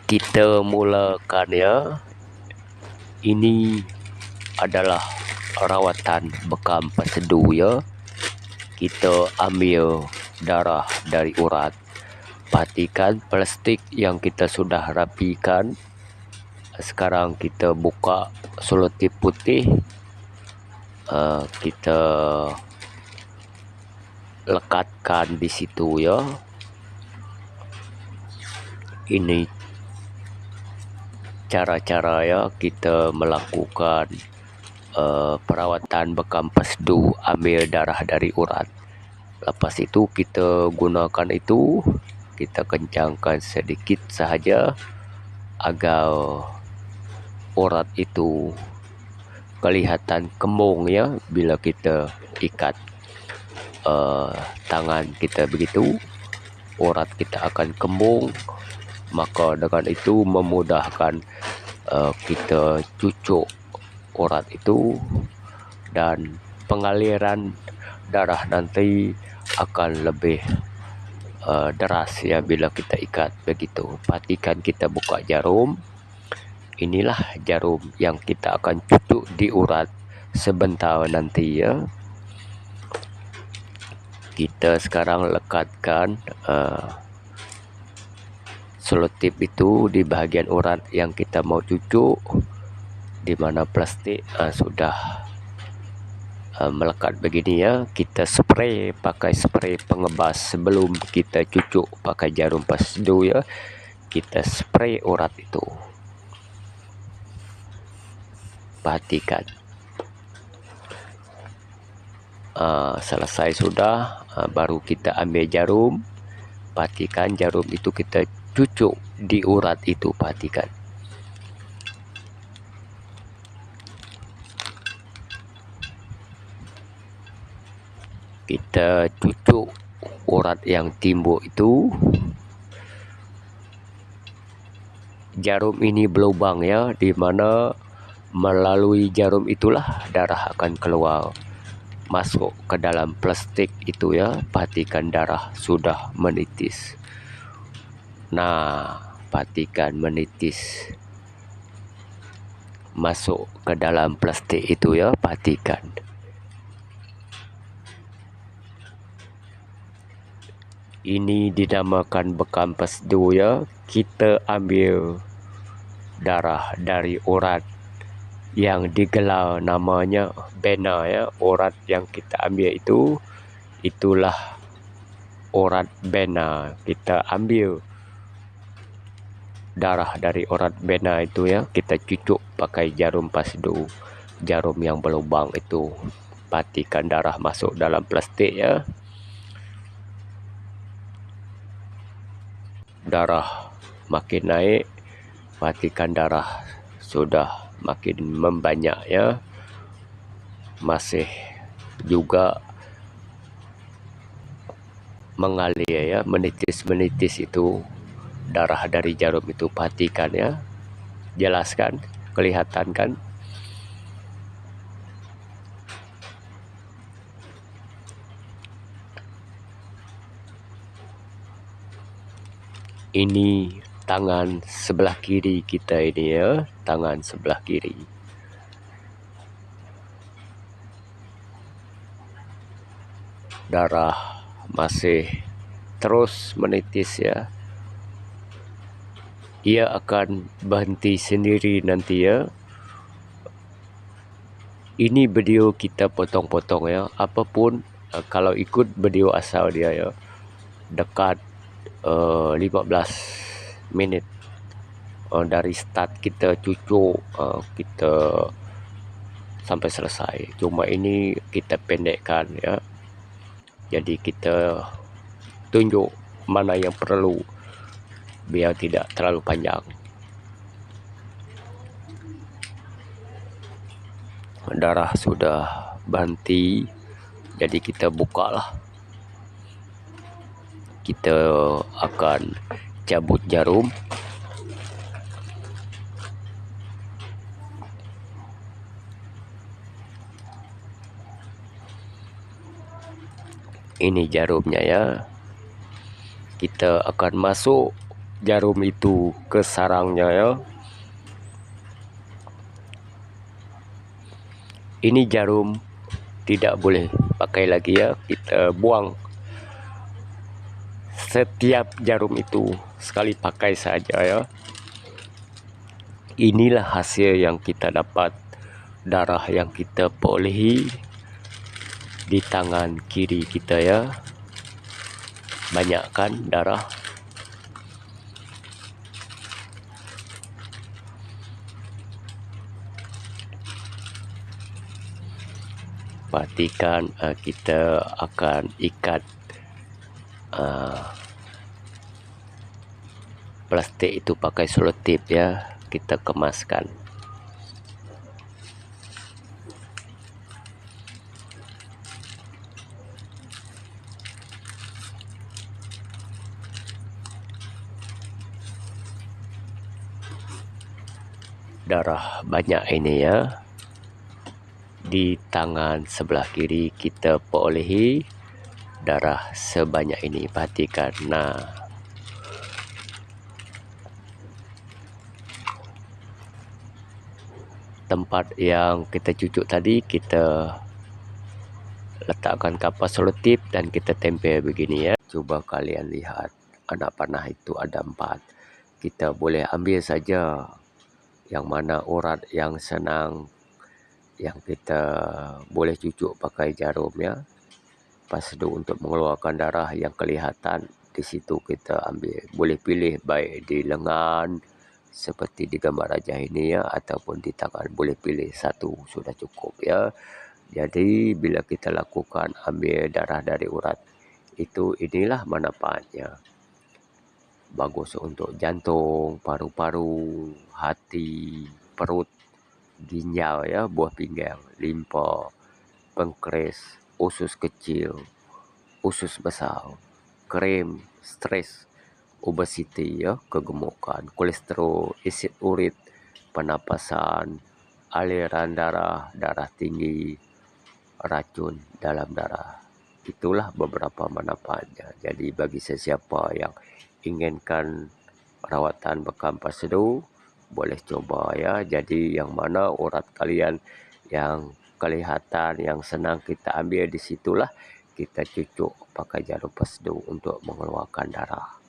Kita mulakan ya. Ini adalah rawatan bekam pesedu ya. Kita ambil darah dari urat. Perhatikan plastik yang kita sudah rapikan. Sekarang kita buka selotip putih. Kita lekatkan di situ ya. Ini cara-cara ya kita melakukan perawatan bekam pesedu, ambil darah dari urat. Lepas itu kita gunakan itu, kita kencangkan sedikit sahaja agar urat itu kelihatan kembung ya. Bila kita ikat tangan kita begitu, urat kita akan kembung. Maka dengan itu memudahkan kita cucuk urat itu, dan pengaliran darah nanti akan lebih deras ya bila kita ikat begitu. Perhatikan kita buka jarum. Inilah jarum yang kita akan cucuk di urat sebentar nanti ya. Kita sekarang lekatkan selotip itu di bahagian urat yang kita mau cucuk, di mana plastik sudah melekat begini ya. Kita spray pakai spray pengebas sebelum kita cucuk pakai jarum pesedu ya. Kita spray urat itu. Perhatikan. Selesai sudah, baru kita ambil jarum. Perhatikan jarum itu kita cucuk di urat itu. Perhatikan. Kita cucuk urat yang timbul itu. Jarum ini berlubang ya, di mana melalui jarum itulah darah akan keluar masuk ke dalam plastik itu ya. Perhatikan darah sudah menitis. Nah, perhatikan menitis masuk ke dalam plastik itu ya. Perhatikan. Ini dinamakan bekam pesedu ya. Kita ambil darah dari urat yang digelar namanya vena ya. Urat yang kita ambil itu, itulah urat vena. Kita ambil darah dari urat vena itu ya. Kita cucuk pakai jarum pesedu, jarum yang berlubang itu. Perhatikan darah masuk dalam plastik ya. Darah makin naik. Perhatikan darah sudah makin membanyak ya. Masih juga mengalir ya, menitis-menitis itu darah dari jarum itu. Perhatikan ya. Jelaskan, kelihatan kan? Ini tangan sebelah kiri kita ini ya, tangan sebelah kiri. Darah masih terus menitis ya. Ia akan berhenti sendiri nanti ya. Ini video kita potong-potong ya. Apapun kalau ikut video asal dia ya, dekat 15 menit dari start kita cucuk, kita sampai selesai. Cuma ini kita pendekkan ya. Jadi kita tunjuk mana yang perlu biar tidak terlalu panjang. Darah sudah berhenti, jadi kita bukalah. Kita akan cabut jarum. Ini jarumnya ya. Kita akan masuk jarum itu ke sarangnya ya. Ini jarum tidak boleh pakai lagi ya, kita buang. Setiap jarum itu sekali pakai saja ya. Inilah hasil yang kita dapat, darah yang kita perolehi di tangan kiri kita ya. Banyak kan darah. Pastikan kita akan ikat plastik itu pakai selotip ya, kita kemaskan. Darah banyak ini ya. Di tangan sebelah kiri kita perolehi darah sebanyak ini, perhatikan. Nah, tempat yang kita cucuk tadi kita letakkan kapas selotip dan kita tempel begini ya. Coba kalian lihat, anak panah itu ada 4. Kita boleh ambil saja yang mana urat yang senang, yang kita boleh cucuk pakai jarum ya. Pasdu untuk mengeluarkan darah yang kelihatan, di situ kita ambil. Boleh pilih baik di lengan seperti di gambar rajah ini ya, ataupun di tangan. Boleh pilih satu sudah cukup ya. Jadi bila kita lakukan ambil darah dari urat itu, inilah manfaatnya. Bagus untuk jantung, paru-paru, hati, perut, ginjal ya, buah pinggang, limpa, pankreas, usus kecil, usus besar, kram, stres, obesiti ya, kegemukan, kolesterol, asid urit, pernapasan, aliran darah, darah tinggi, racun dalam darah. Itulah beberapa manfaatnya. Jadi bagi sesiapa yang inginkan rawatan bekam pasdu, boleh coba ya. Jadi yang mana urat kalian yang kelihatan, yang senang kita ambil, disitulah kita cucuk pakai jarum pasdu untuk mengeluarkan darah.